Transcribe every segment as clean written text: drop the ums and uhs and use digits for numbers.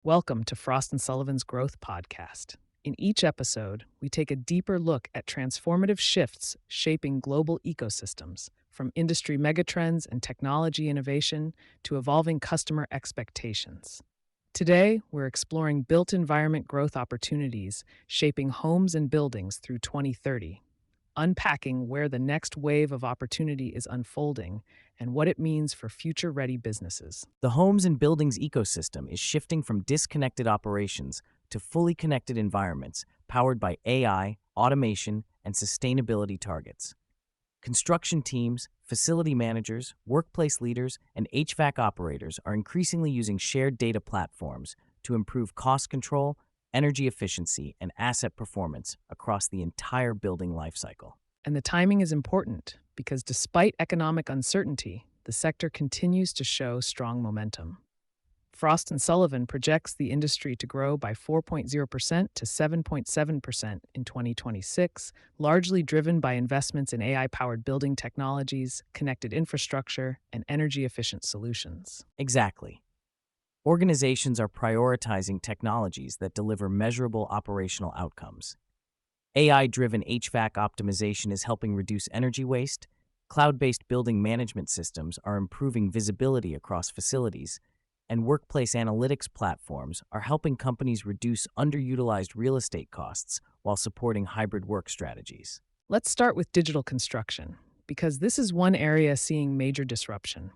Welcome to Frost and Sullivan's Growth Podcast. In each episode, we take a deeper look at transformative shifts shaping global ecosystems, from industry megatrends and technology innovation to evolving customer expectations. Today, we're exploring built environment growth opportunities shaping homes and buildings through 2030, unpacking where the next wave of opportunity is unfolding and what it means for future-ready businesses. The homes and buildings ecosystem is shifting from disconnected operations to fully connected environments powered by AI, automation, and sustainability targets. Construction teams, facility managers, workplace leaders, and HVAC operators are increasingly using shared data platforms to improve cost control, energy efficiency, and asset performance across the entire building lifecycle. And the timing is important because despite economic uncertainty, the sector continues to show strong momentum. Frost and Sullivan projects the industry to grow by 4.0% to 7.7% in 2026, largely driven by investments in AI-powered building technologies, connected infrastructure, and energy-efficient solutions. Exactly. Organizations are prioritizing technologies that deliver measurable operational outcomes. AI-driven HVAC optimization is helping reduce energy waste. Cloud-based building management systems are improving visibility across facilities, and workplace analytics platforms are helping companies reduce underutilized real estate costs while supporting hybrid work strategies. Let's start with digital construction, because this is one area seeing major disruption.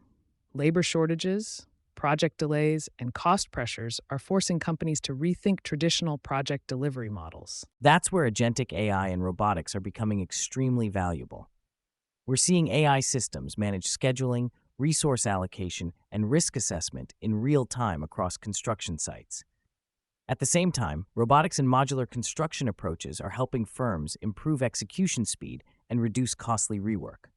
Labor shortages, project delays, and cost pressures are forcing companies to rethink traditional project delivery models. That's where agentic AI and robotics are becoming extremely valuable. We're seeing AI systems manage scheduling, resource allocation, and risk assessment in real time across construction sites. At the same time, robotics and modular construction approaches are helping firms improve execution speed and reduce costly rework.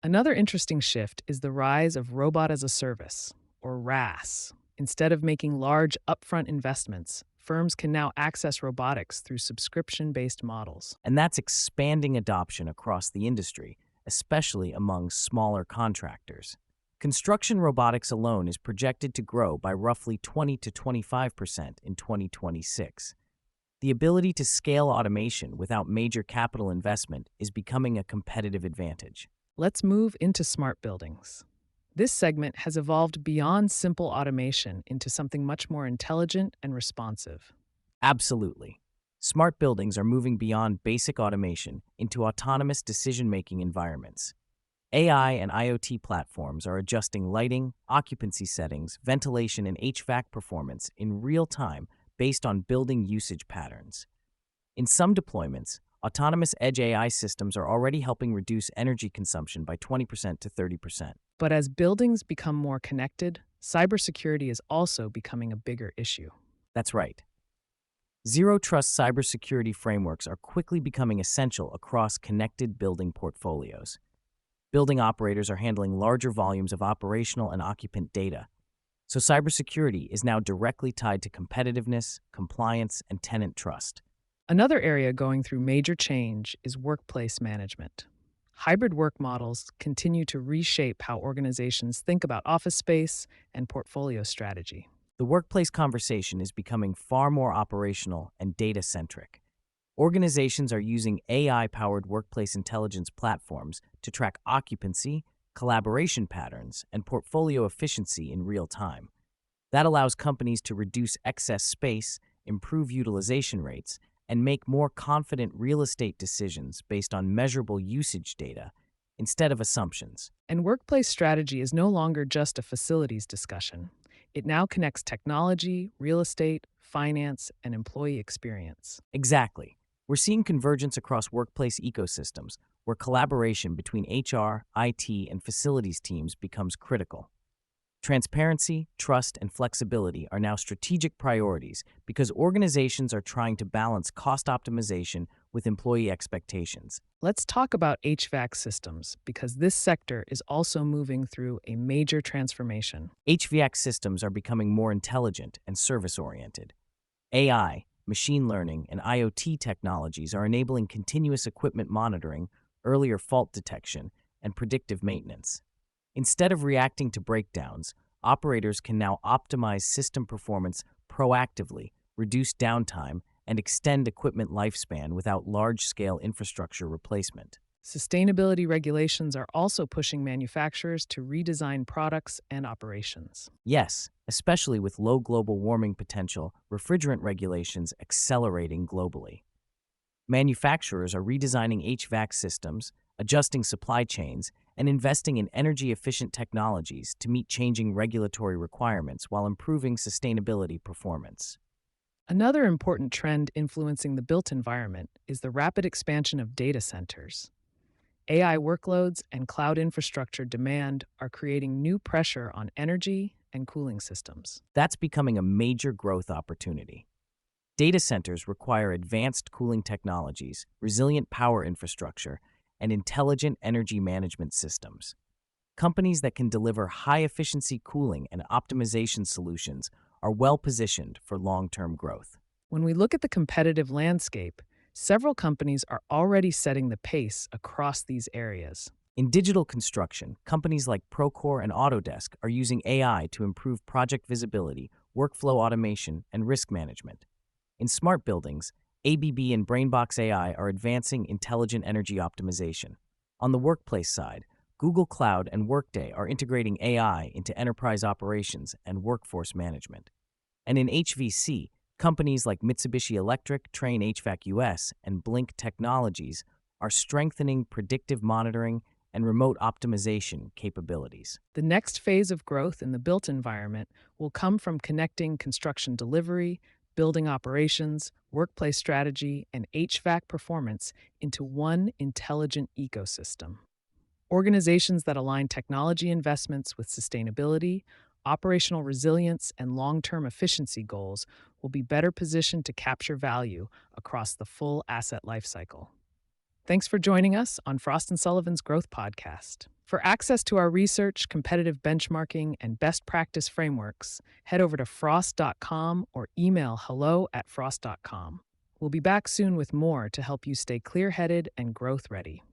Another interesting shift is the rise of robot as a service, or RaaS. Instead of making large upfront investments, firms can now access robotics through subscription-based models. And that's expanding adoption across the industry, especially among smaller contractors. Construction robotics alone is projected to grow by roughly 20 to 25% in 2026. The ability to scale automation without major capital investment is becoming a competitive advantage. Let's move into smart buildings. This segment has evolved beyond simple automation into something much more intelligent and responsive. Absolutely. Smart buildings are moving beyond basic automation into autonomous decision-making environments. AI and IoT platforms are adjusting lighting, occupancy settings, ventilation, and HVAC performance in real time based on building usage patterns. In some deployments, autonomous edge AI systems are already helping reduce energy consumption by 20% to 30%. But as buildings become more connected, cybersecurity is also becoming a bigger issue. That's right. Zero-trust cybersecurity frameworks are quickly becoming essential across connected building portfolios. Building operators are handling larger volumes of operational and occupant data, so cybersecurity is now directly tied to competitiveness, compliance, and tenant trust. Another area going through major change is workplace management. Hybrid work models continue to reshape how organizations think about office space and portfolio strategy. The workplace conversation is becoming far more operational and data-centric. Organizations are using AI-powered workplace intelligence platforms to track occupancy, collaboration patterns, and portfolio efficiency in real time. That allows companies to reduce excess space, improve utilization rates, and make more confident real estate decisions based on measurable usage data instead of assumptions. And workplace strategy is no longer just a facilities discussion. It now connects technology, real estate, finance, and employee experience. Exactly. We're seeing convergence across workplace ecosystems where collaboration between HR, IT, and facilities teams becomes critical. Transparency, trust, and flexibility are now strategic priorities because organizations are trying to balance cost optimization with employee expectations. Let's talk about HVAC systems because this sector is also moving through a major transformation. HVAC systems are becoming more intelligent and service-oriented. AI, machine learning, and IoT technologies are enabling continuous equipment monitoring, earlier fault detection, and predictive maintenance. Instead of reacting to breakdowns, operators can now optimize system performance proactively, reduce downtime, and extend equipment lifespan without large-scale infrastructure replacement. Sustainability regulations are also pushing manufacturers to redesign products and operations. Yes, especially with low global warming potential, refrigerant regulations accelerating globally. Manufacturers are redesigning HVAC systems, adjusting supply chains, and investing in energy-efficient technologies to meet changing regulatory requirements while improving sustainability performance. Another important trend influencing the built environment is the rapid expansion of data centers. AI workloads and cloud infrastructure demand are creating new pressure on energy and cooling systems. That's becoming a major growth opportunity. Data centers require advanced cooling technologies, resilient power infrastructure, and intelligent energy management systems. Companies that can deliver high-efficiency cooling and optimization solutions are well-positioned for long-term growth. When we look at the competitive landscape, several companies are already setting the pace across these areas. In digital construction, companies like Procore and Autodesk are using AI to improve project visibility, workflow automation, and risk management. In smart buildings, ABB and BrainBox AI are advancing intelligent energy optimization. On the workplace side, Google Cloud and Workday are integrating AI into enterprise operations and workforce management. And in HVC, companies like Mitsubishi Electric, Trane HVAC US, and Blink Technologies are strengthening predictive monitoring and remote optimization capabilities. The next phase of growth in the built environment will come from connecting construction delivery, building operations, workplace strategy, and HVAC performance into one intelligent ecosystem. Organizations that align technology investments with sustainability, operational resilience, and long-term efficiency goals will be better positioned to capture value across the full asset lifecycle. Thanks for joining us on Frost & Sullivan's Growth Podcast. For access to our research, competitive benchmarking, and best practice frameworks, head over to frost.com or email hello@frost.com. We'll be back soon with more to help you stay clear-headed and growth-ready.